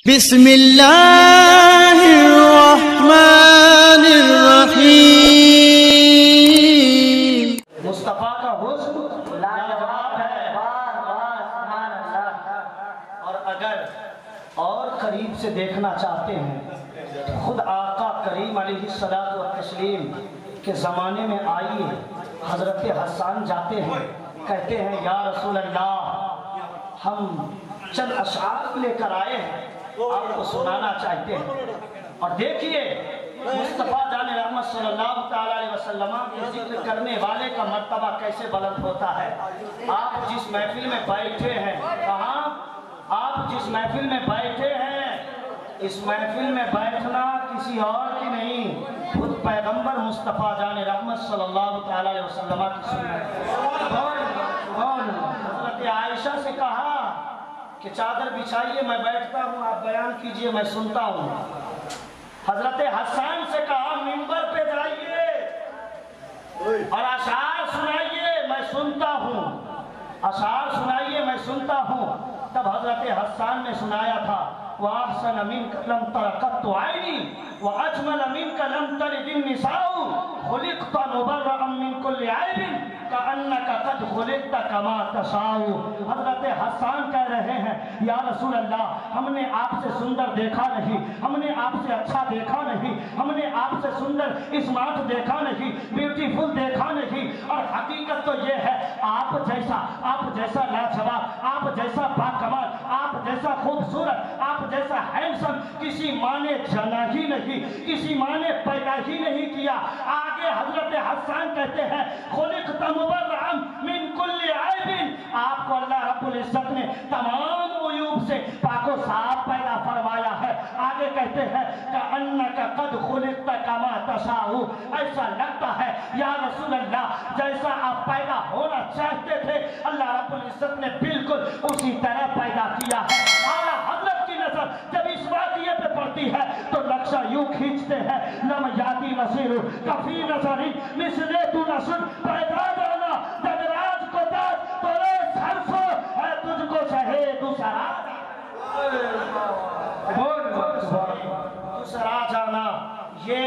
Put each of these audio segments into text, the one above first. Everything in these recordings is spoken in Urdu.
بسم اللہ الرحمن الرحیم۔ مصطفیٰ کا حسن لاجواب ہے، اور اگر اور قریب سے دیکھنا چاہتے ہیں تو خود آقا کریم علیہ الصلوۃ والتسلیم کے زمانے میں آئیے، حضرت حسان جاتے ہیں، کہتے ہیں یا رسول اللہ ہم چند اشعار لے کر آئے ہیں، آپ کو سنانا چاہتے ہیں۔ اور دیکھیے مصطفیٰ جان رحمت صلی اللہ علیہ وسلم کے ذکر کرنے والے کا مرتبہ کیسے بلند ہوتا ہے۔ آپ جس محفل میں بیٹھے ہیں، کہاں آپ جس محفل میں بیٹھے ہیں، اس محفل میں بیٹھنا کسی اور کی نہیں، خود پیغمبر مصطفیٰ جان رحمت صلی اللہ علیہ وسلم کی سنت۔ حضرت عائشہ سے کہا کہ چادر بچھائیے میں بیٹھتا ہوں، آپ بیان کیجئے میں سنتا ہوں۔ حضرت حسان سے کہا منبر پہ جائیے اور اشعار سنائیے میں سنتا ہوں، اشعار سنائیے میں سنتا ہوں۔ تب حضرت حسان نے سنایا تھا وَأَحْسَنَ مِنْكَ لَمْ تَرَ قَطُّ عَيْنِي وَأَجْمَلَ مِنْكَ لَمْ تَلِدِ النِّسَاءُ خُلِقْتَ مُبَرَّأً مِنْ كُلِّ عَيْبٍ كَأَنَّكَ قَدْ خُلِقْتَ كَمَا تَشَاءُ۔ حضرت حسان کہہ رہے ہیں یا رسول اللہ ہم نے آپ سے سندر دیکھا نہیں، ہم نے آپ سے اچھا دیکھا نہیں، ہم نے آپ سے سندر اسمارٹ دیکھا نہیں، بیوٹیفل دیکھا نہیں، اور حقیقت تو یہ ہے آپ جیسا لاجواب، آپ جیسا باکمال، آپ جیسا خوبصورت، آپ جیسا ہینڈسم کسی ماں نے جنا ہی نہیں، کسی ماں نے پیدا ہی نہیں کیا۔ آگے حضرت حسان کہتے ہیں خلقت مبرأً من کل عیب، آپ کو اللہ رب العزت نے تمام عیوب سے پاک و صاف پیدا فرمایا ہے۔ آگے کہتے ہیں کأنک قد خلقت کما تشاء، ایسا لگتا ہے یا رسول اللہ جیسا آپ پیدا ہونا چاہتے تھے اللہ رب العزت نے بالکل اسی طرح پیدا کیا ہے۔ اعلیٰ حضرت کی نظر جب اس واقعے پہ پڑتی ہے تو نقشہ یوں کھینچتے ہیں لم یاتی نصیر کفی نظری مثل تو نصر پیدا جانا جب راج کو تاج تو ریس حرف ہے تجھ کو شہید دوسرا جانا۔ یہ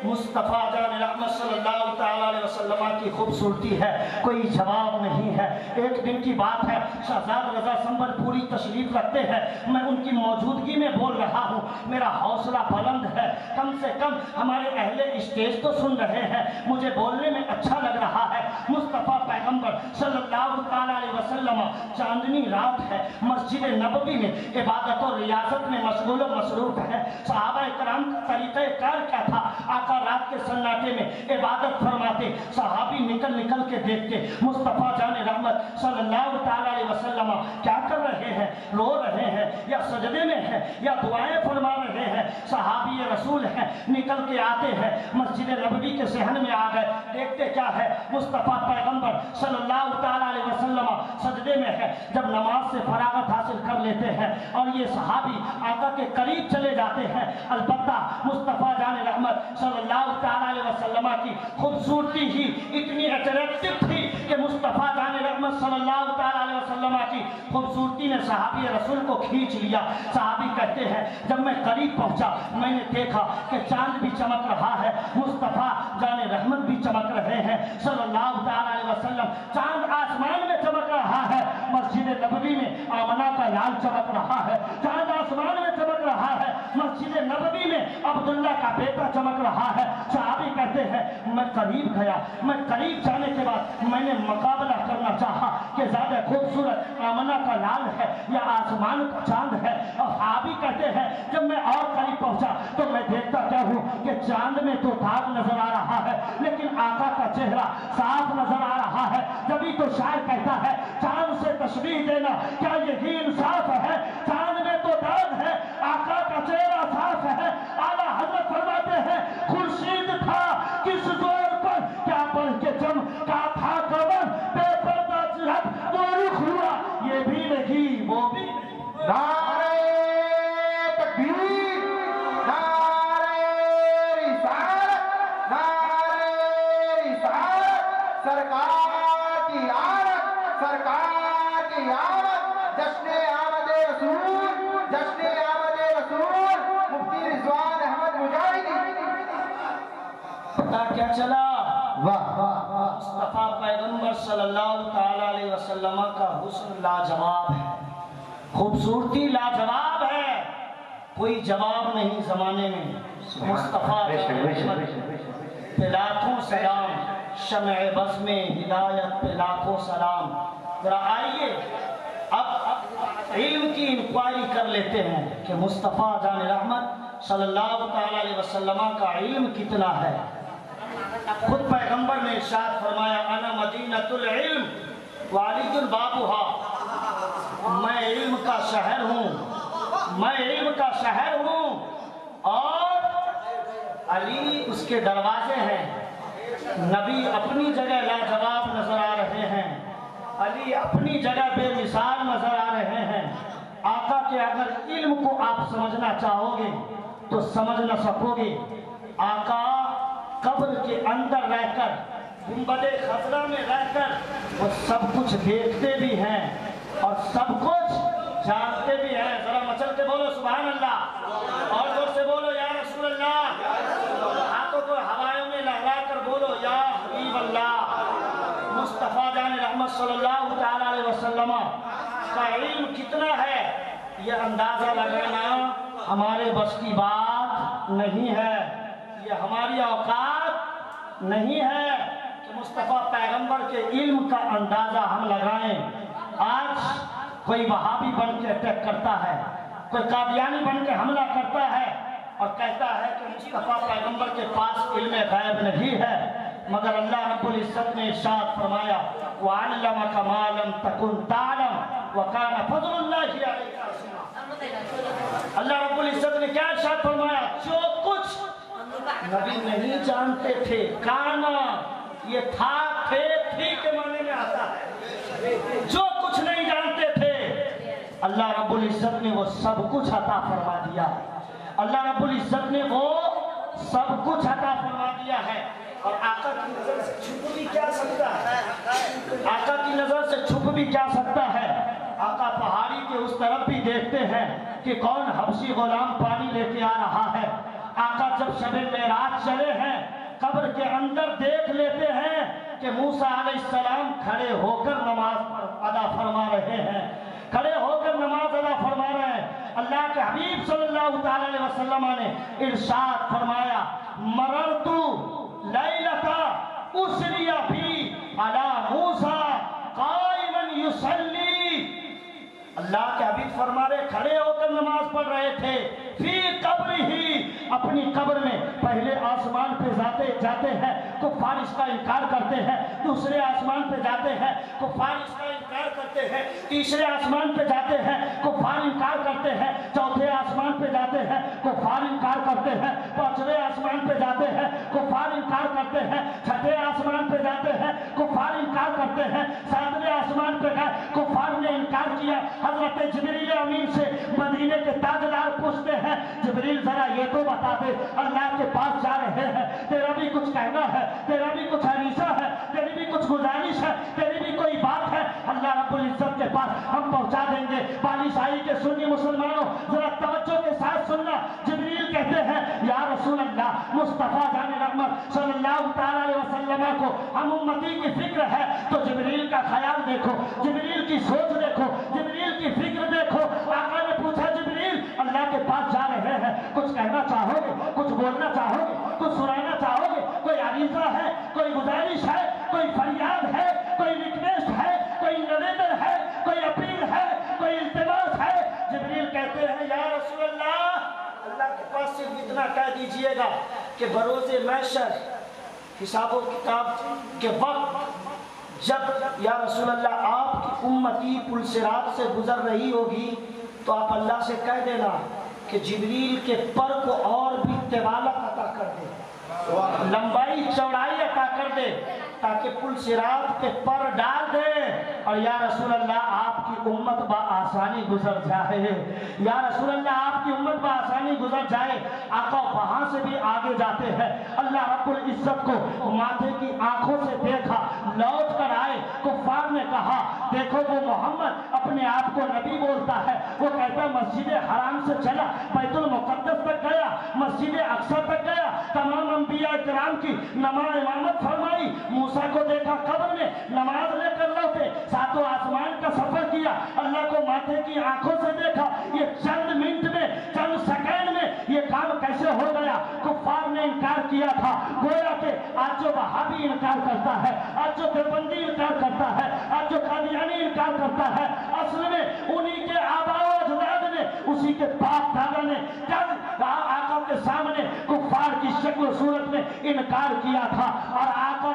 مصطفیٰ جان رحمت صلی اللہ علیہ وسلم کی خوبصورتی ہے، کوئی جواب نہیں ہے۔ ایک دن کی بات ہے، شہزاد رضا سنبل پوری تشریف رکھتے ہیں، میں ان کی موجودگی میں بول رہا ہوں، میرا حوصلہ بلند ہے، کم سے کم ہمارے اہل اسٹیج تو سن رہے ہیں، مجھے بولنے میں اچھا لگ رہا ہے۔ مصطفیٰ پیغمبر صلی اللہ علیہ وسلم چاندنی رات ہے، مسجد نبوی میں عبادت و ریاضت میں مشغول و مصروف ہے۔ صحابہ کرام کا طریقہ کار کیا تھا؟ آقا رات کے سناٹے میں عبادت فرماتے، صحابی نکل کے دیکھتے مصطفیٰ جان رحمت صلی اللہ علیہ وسلم کیا کر رہے ہیں، رو رہے ہیں یا سجدے میں ہیں یا دعائیں فرما رہے ہیں۔ صحابی رسول ہیں، نکل کے آتے ہیں، مسجد نبوی کے صحن میں آ گئے، دیکھتے کیا ہے مصطفیٰ پیغمبر صلی اللہ علیہ وسلم سجدے میں ہے۔ جب نماز سے فراغت حاصل کر لیتے ہیں اور یہ صحابی آقا کے قریب چلے جاتے ہیں، البتہ مصطفیٰ جان رحمت صلی اللہ علیہ وسلم کی خوبصورتی ہی اتنی اٹریکٹیو تھی کہ مصطفیٰ جان رحمت صلی اللہ علیہ وسلم کی خوبصورتی نے صحابی رسول کو کھینچ لیا۔ صحابی کہتے ہیں جب میں قریب پہنچا میں نے دیکھا کہ چاند بھی چمک رہا ہے، مصطفیٰ جان رحمت بھی چمک رہے ہیں صلی اللہ علیہ وسلم، چاند آسمان میں چمک رہا ہے، مسجد نبوی میں آمنہ کا لال چمک رہا ہے، چاند آسمان میں چمک رہا ہے، مسجد نبوی میں عبداللہ کا بیٹا چمک رہا ہے۔ صحابی کہتے ہیں میں قریب گیا، میں قریب جانے کے بعد میں نے مقابلہ کرنا چاہا کہ زیادہ خوبصورت آمنہ کا لال ہے یا آسمان کا چاند ہے، اور صحابی کہتے ہیں جب میں اور قریب پہنچا تو میں دیکھتا کیا ہوں کہ چاند میں تو داغ نظر آ رہا ہے لیکن آقا کا چہرہ صاف نظر آ رہا ہے۔ جبھی تو شاعر کہتا ہے چاند سے تشبیہ دینا کیا یہی انصاف ہے، چاند میں تو داغ ہے آقا کا چہرہ صاف ہے۔ اعلیٰ حضرت فرماتے ہیں خورشید تھا کس زور پر کیا بڑھ کے چمکا تھا قمر، بے پردہ چہرہ وہ رخ ہوا یہ بھی نہیں وہ بھی نہیں۔ نعرہ تکبیر، نعرہ رسالت، نعرہ رسالت، سرکار کی آمد، سرکار کی آمد، جشن آمد رسول کیا چلا؟ واہ مصطفیٰ پیغمبر صلی اللہ تعالیٰ علیہ وسلم کا حسن لاجواب ہے، خوبصورتی لاجواب ہے، کوئی جواب نہیں زمانے میں۔ مصطفیٰ پہ لاکھوں سلام، شمع بز میں ہدایت پہ لاکھوں سلام۔ ذرا آئیے اب علم کی انکوائری کر لیتے ہیں کہ مصطفیٰ جان رحمت صلی اللہ تعالیٰ علیہ وسلم کا علم کتنا ہے۔ خود پیغمبر نے ارشاد فرمایا انا مدینۃ العلم وعلی بابها، میں علم کا شہر ہوں، میں علم کا شہر ہوں اور علی اس کے دروازے ہیں۔ نبی اپنی جگہ لاجواب نظر آ رہے ہیں، علی اپنی جگہ بے مثال نظر آ رہے ہیں۔ آقا کے اگر علم کو آپ سمجھنا چاہو گے تو سمجھ نہ سکو گے۔ آقا قبر کے اندر رہ کر، گنبد خضرا میں رہ کر وہ سب کچھ دیکھتے بھی ہیں اور سب کچھ جانتے بھی ہیں۔ ذرا مچل کے بولو سبحان اللہ، اور زور سے بولو یا رسول اللہ، ہاتھوں کو ہوائیوں میں لہرا کر بولو یا حبیب اللہ۔ مصطفیٰ جان رحمت صلی اللہ تعالیٰ علیہ وسلم کا علم کتنا ہے یہ اندازہ لگانا ہمارے بس کی بات نہیں ہے، یہ ہماری اوقات نہیں ہے کہ مصطفیٰ پیغمبر کے علم کا اندازہ ہم لگائیں۔ آج کوئی وہابی بن کے اٹیک کرتا ہے، کوئی قادیانی بن کے حملہ کرتا ہے اور کہتا ہے کہ مصطفیٰ پیغمبر کے پاس علم غیب نہیں ہے، مگر اللہ رب العزت نے ارشاد فرمایا وَعَلَّمَكَ مَا لَمْ تَكُنْ تَعْلَمْ وَكَانَ فَضْلُ اللَّهِ عَلَيْكَ عَظِيمًا۔ اللہ رب العزت نے کیا ارشاد فرمایا؟ جو کچھ نبی نہیں جانتے تھے، کانا یہ تھا، تھے، تھی کے معنی میں آتا ہے، جو کچھ نہیں جانتے تھے اللہ رب العزت نے وہ سب کچھ عطا فرما دیا۔ اللہ رب العزت نے وہ سب کچھ عطا فرما دیا ہے، اور آقا کی نظر سے چھپ بھی کیا سکتا ہے؟ آقا کی نظر سے چھپ بھی کیا سکتا ہے؟ آقا پہاڑی کے اس طرف بھی دیکھتے ہیں کہ کون حبشی غلام پانی لے کے آ رہا ہے۔ آقا جب شب معراج چلے ہیں قبر کے اندر دیکھ لیتے ہیں کہ موسیٰ علیہ السلام کھڑے ہو کر نماز ادا فرما رہے ہیں، کھڑے ہو کر نماز ادا فرما رہے ہیں۔ اللہ کے حبیب صلی اللہ تعالیٰ علیہ وسلم نے ارشاد فرمایا مررتو لیلتا اسری بی علی موسیٰ قائما یصلی، اللہ کے حبیب فرما رہے کھڑے ہو کر نماز پڑھ رہے تھے، فی قبر ہی اپنی قبر میں، پہلے آسمان پہ جاتے ہیں کفار اس کا انکار کرتے ہیں، دوسرے آسمان پہ جاتے ہیں کفار اس کا انکار کرتے ہیں، تیسرے آسمان پہ جاتے ہیں کفار انکار کرتے ہیں، چوتھے آسمان پہ جاتے ہیں کفار انکار کرتے ہیں، پانچویں آسمان پہ جاتے ہیں کفار انکار کرتے ہیں، چھٹے آسمان پہ جاتے ہیں کفار انکار کرتے ہیں، ساتویں آسمان پہ گئے کفار نے انکار کیا۔ حضرت جبریل امین سے مدینے کے تاجدار پوچھتے ہیں جبریل ذرا یہ تو بتا دے، اللہ کے پاس جا رہے ہیں، تیرا بھی کچھ کہنا ہے، تیرا بھی کچھ عریضہ ہے، تیری بھی کچھ گزارش ہے، تیری بھی کوئی بات ہے، اللہ رب العزت کے پاس ہم پہنچا دیں گے۔ بالیسائی کے سنی مسلمانوں ذرا توجہ کے ساتھ سننا، جبریل کہتے ہیں یا رسول اللہ مصطفیٰ جان رحمت صلی اللہ تعالیٰ علیہ وسلم کو ہم امتی کی فکر ہے تو جبریل کا خیال دیکھو، جبریل کی سوچ دیکھو، جبریل کی فکر دیکھو۔ آقا نے پوچھا جبریل اللہ کے پاس جا رہے ہیں، کچھ کہنا چاہو گے، کچھ بولنا چاہو گے، کچھ سنانا چاہو گے، کوئی عریضہ ہے، کوئی گزارش ہے، کوئی فریاد ہے، کوئی ریکویسٹ ہے، کوئی نویدن ہے، کوئی اپیل ہے، کوئی التماس ہے؟ جبریل کہتے ہیں یا رسول اللہ کے پاس صرف اتنا کہہ دیجئے گا کہ بروز محشر حساب و کتاب کے وقت جب یا رسول اللہ آپ کی امتی پل صراط سے گزر رہی ہوگی تو آپ اللہ سے کہہ دینا کہ جبریل کے پر کو اور بھی طوالت عطا کر دے، لمبائی چوڑائی عطا کر دے تاکہ پل صراط پہ پر ڈال دے، اور یا رسول اللہ آپ کی امت بآسانی گزر جائے، یا رسول اللہ آپ کی امت بآسانی گزر جائے۔ آقا وہاں سے بھی آگے جاتے ہیں، اللہ رب العزت کو ماتھے کی آنکھوں سے دیکھا، لوٹ کر آئے، کفار نے کہا دیکھو وہ محمد اپنے آپ کو نبی بولتا ہے، وہ کہتا مسجد حرام سے چلا بیت المقدس تک گیا، مسجد اقصی تک گیا، تمام انبیاء کرام کی نماز امامت فرمائی، موسیٰ کو دیکھا قبر میں نماز لے کر لوٹے، ساتوں آسمان کا سفر کیا، اللہ کو ماتھے کی آنکھوں سے دیکھا۔ یہ چند منٹ میں، چند سیکنڈ میں یہ کام کیسے ہو گیا؟ کفار نے انکار کیا تھا، گویا کہ آج جو وہابی انکار کرتا ہے، آج جو دیوبندی انکار کرتا ہے، آج جو قادیانی انکار کرتا ہے، اصل میں انہی کے آباء و اجداد نے، اسی کے باپ دادا نے جب آقا کے سامنے کفار کی شکل و صورت میں انکار کیا تھا، اور آقا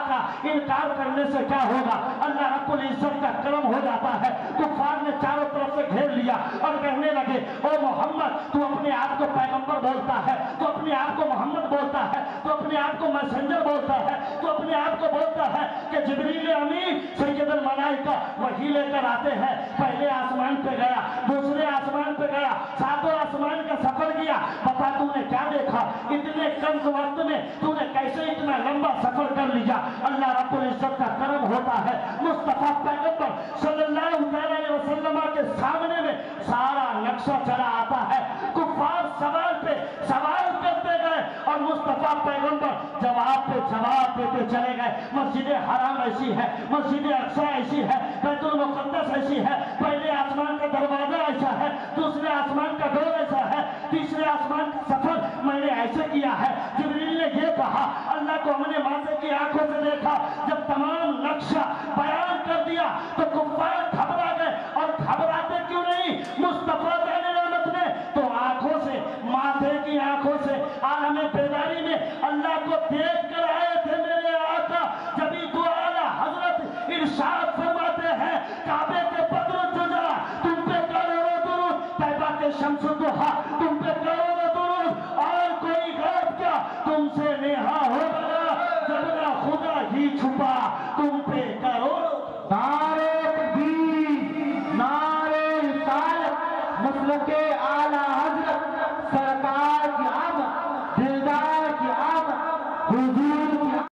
کا انکار کرنے سے کیا ہوگا؟ اللہ رب العزت کا کرم ہو جاتا ہے۔ کفار نے چاروں طرف سے گھیر لیا اور کہنے لگے، او محمد تو اپنے آپ کو پیغمبر بولتا ہے، تو اپنے آپ کو محمد بولتا ہے، تو اپنے آپ کو میسنجر بولتا ہے، تو اپنے آپ کو بولتا ہے کہ جبریل امین سید الملائکہ وحی لے کر آتے ہیں۔ پہلے آسمان پہ گیا، دوسرے آسمان پہ گیا، ساتوں آسمان کا سفر کیا، بتا تو نے کیا دیکھا؟ اتنے کم وقت میں تو نے کیسے اتنا لمبا سفر کر لیا؟ اللہ رب العزت کا کرم ہوتا ہے۔ مصطفیٰ پیغمبر صلی اللہ علیہ وسلم کے سامنے میں سارا نقشہ چلا آتا ہے۔ کفار سوال پہ سوال کرتے گئے اور مصطفیٰ پیغمبر جواب پہ جواب دیتے چلے گئے۔ مسجد حرام ایسی ہے، مسجد اقصی ایسی ہے، بیت المقدس ایسی ہے، پہلے آسمان کا دروازہ ایسا ہے، دوسرے آسمان کا ڈور ایسا ہے، تیسرے آسمان کا سفر میں نے ایسے کیا ہے۔ جبریل نے یہ کہا، اللہ کو ہم نے ماتھے کی آنکھوں سے دیکھا۔ جب تمام نقشہ بیان کر دیا تو کفار گھبرا گئے، اور گھبراتے کیوں نہیں؟ مصطفیٰ رحمت نے تو آنکھوں سے، ماتھے کی آنکھوں سے عالم بیداری میں اللہ کو دیکھ کر آئے تھے میرے آقا۔ جبھی تو اعلیٰ حضرت ارشاد فرماتے ہیں، کعبے کے بدر جزا تم پہ کروڑوں درود، طیبہ کے شمس ضحیٰ تم پہ کروڑوں درود، اور کوئی غیب کیا تم سے نیہا ہو گیا، جب نہ خدا ہی چھپا تم پہ کروڑوں۔ نعرہ تکبیر، نعرہ رسالت، مسلک اعلیٰ حضرت